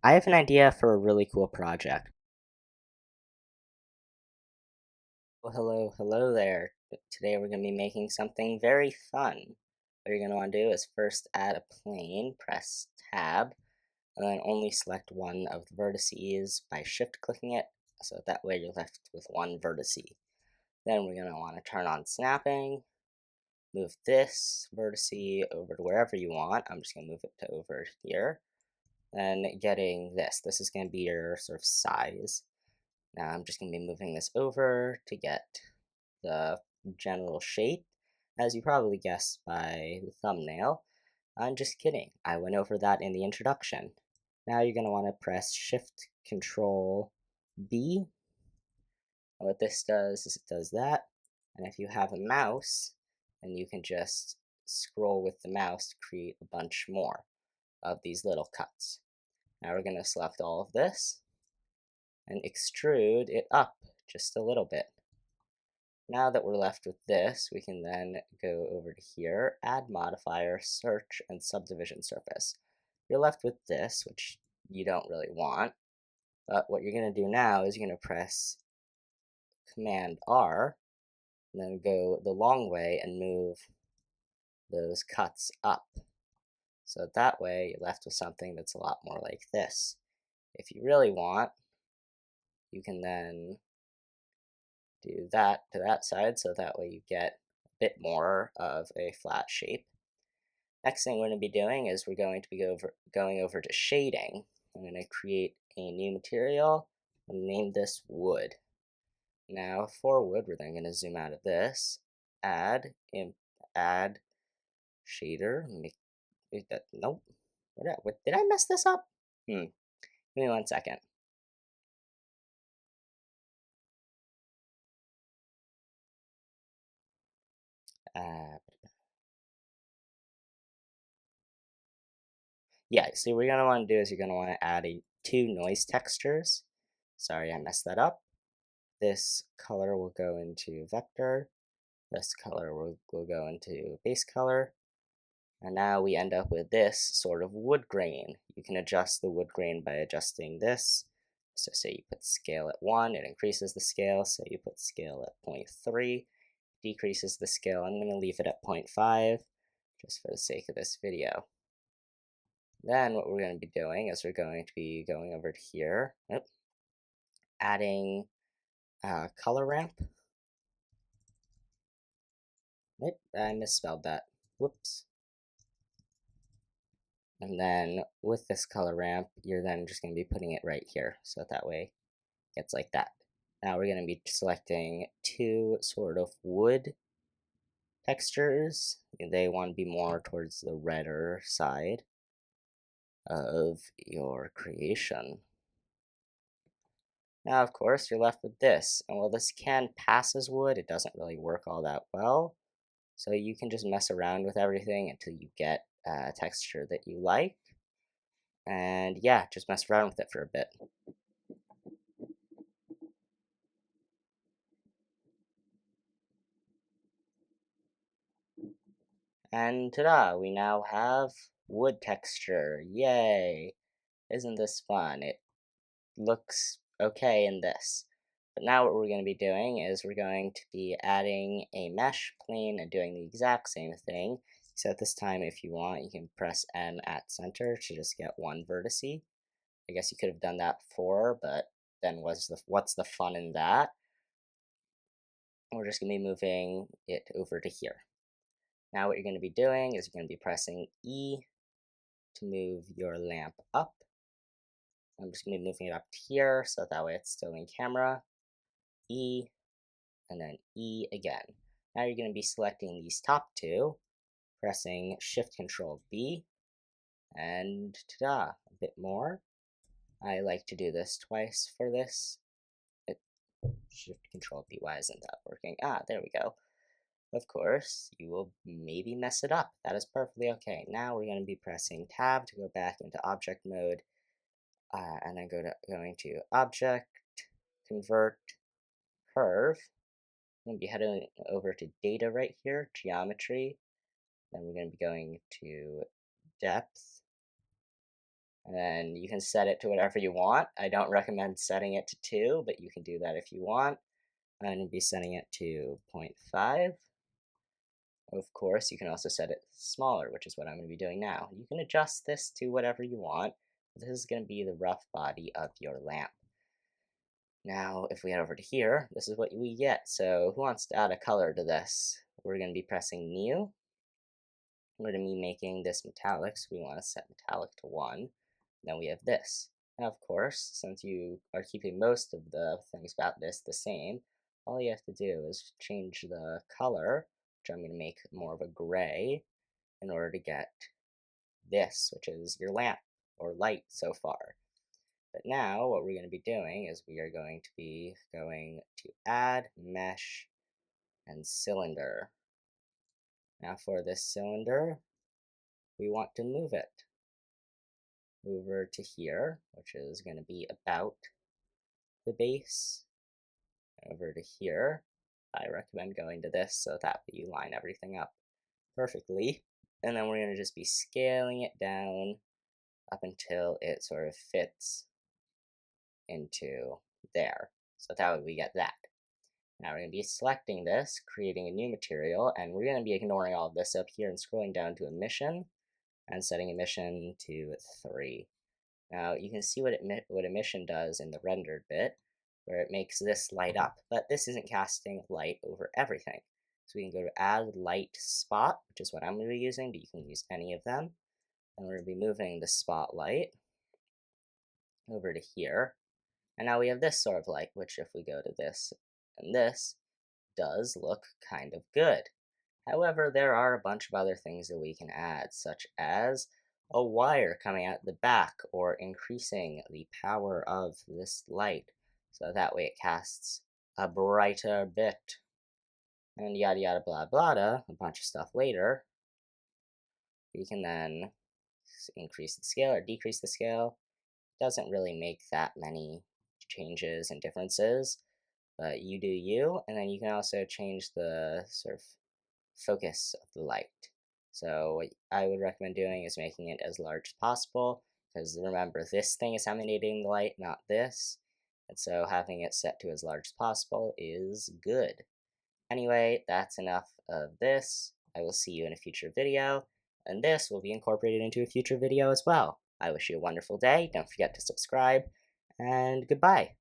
I have an idea for a really cool project. Well, hello there. Today we're going to be making something very fun. What you're going to want to do is first add a plane, press Tab, and then only select one of the vertices by shift clicking it, so that way you're left with one vertice. Then we're going to want to turn on snapping, move this vertice over to wherever you want. I'm just going to move it to over here. Then getting this. This is going to be your sort of size. Now I'm just going to be moving this over to get the general shape. As you probably guessed by the thumbnail, I'm just kidding. I went over that in the introduction. Now you're going to want to press Shift Control B. And what this does is it does that. And if you have a mouse, then you can just scroll with the mouse to create a bunch more of these little cuts. Now we're going to select all of this and extrude it up just a little bit. Now that we're left with this, we can then go over to here, add modifier, search, and subdivision surface. You're left with this, which you don't really want, but what you're going to do now is you're going to press Command R, and then go the long way and move those cuts up. So that way you're left with something that's a lot more like this. If you really want, you can then do that to that side, so that way you get a bit more of a flat shape. Next thing we're going to be doing is we're going to be going over to shading. I'm going to create a new material and name this wood. Now for wood, we're then going to zoom out of this, add shader, nope, what did I mess this up? Give me 1 second. Yeah, so what you're going to want to do is you're going to want to add two noise textures. Sorry, I messed that up. This color will go into vector. This color will go into base color. And now we end up with this sort of wood grain. You can adjust the wood grain by adjusting this. So say you put scale at 1, it increases the scale. So you put scale at 0.3, decreases the scale. I'm going to leave it at 0.5 just for the sake of this video. Then what we're going to be doing is we're going to be going over to here, adding color ramp. I misspelled that. Whoops. And then with this color ramp, you're then just going to be putting it right here. So that way it gets like that. Now we're going to be selecting two sort of wood textures. They want to be more towards the redder side of your creation. Now, of course, you're left with this. And while this can pass as wood, it doesn't really work all that well. So you can just mess around with everything until you get a texture that you like. And yeah, just mess around with it for a bit. And ta-da, we now have wood texture. Yay! Isn't this fun? It looks okay in this. But now what we're going to be doing is we're going to be adding a mesh plane and doing the exact same thing. So this time, if you want, you can press M at center to just get one vertice. I guess you could have done that before, but then what's the fun in that? We're just going to be moving it over to here. Now what you're going to be doing is you're going to be pressing E to move your lamp up. I'm just going to be moving it up to here, so that way it's still in camera. E, and then E again. Now you're going to be selecting these top two, pressing Shift Control B, and ta-da, a bit more. I like to do this twice for this. Shift Control B, why isn't that working? Ah, there we go. Of course, you will maybe mess it up. That is perfectly okay. Now we're going to be pressing Tab to go back into object mode, and then going to Object, Convert, Curve. I'm going to be heading over to Data right here, Geometry. Then we're going to be going to Depth, And then you can set it to whatever you want. I don't recommend setting it to 2, but you can do that if you want. I'm going to be setting it to 0.5. Of course, you can also set it smaller, which is what I'm going to be doing now. You can adjust this to whatever you want. This is going to be the rough body of your lamp. Now, if we head over to here, this is what we get. So who wants to add a color to this? We're going to be pressing New. We're going to be making this metallic, so we want to set metallic to 1. Then we have this. Now, of course, since you are keeping most of the things about this the same, all you have to do is change the color, which I'm going to make more of a gray, in order to get this, which is your lamp, or light so far. But now, what we're going to be doing is we are going to add mesh and cylinder. Now for this cylinder, we want to move it over to here, which is going to be about the base. Over to here, I recommend going to this so that you line everything up perfectly. And then we're going to just be scaling it down up until it sort of fits into there. So that way we get that. Now we're going to be selecting this, creating a new material, and we're going to be ignoring all of this up here and scrolling down to emission and setting emission to 3. Now you can see what emission does in the rendered bit, where it makes this light up, but this isn't casting light over everything. So we can go to add light spot, which is what I'm going to be using, but you can use any of them. And we're going to be moving the spotlight over to here. And now we have this sort of light, which if we go to this and this, does look kind of good. However, there are a bunch of other things that we can add, such as a wire coming out the back, or increasing the power of this light, so that way it casts a brighter bit. And yada yada blah blah, a bunch of stuff later. We can then increase the scale or decrease the scale. It doesn't really make that many changes and differences, but you do you, and then you can also change the sort of focus of the light. So what I would recommend doing is making it as large as possible, because remember, this thing is emanating the light, not this, and so having it set to as large as possible is good. Anyway, that's enough of this. I will see you in a future video, and this will be incorporated into a future video as well. I wish you a wonderful day, don't forget to subscribe, and goodbye.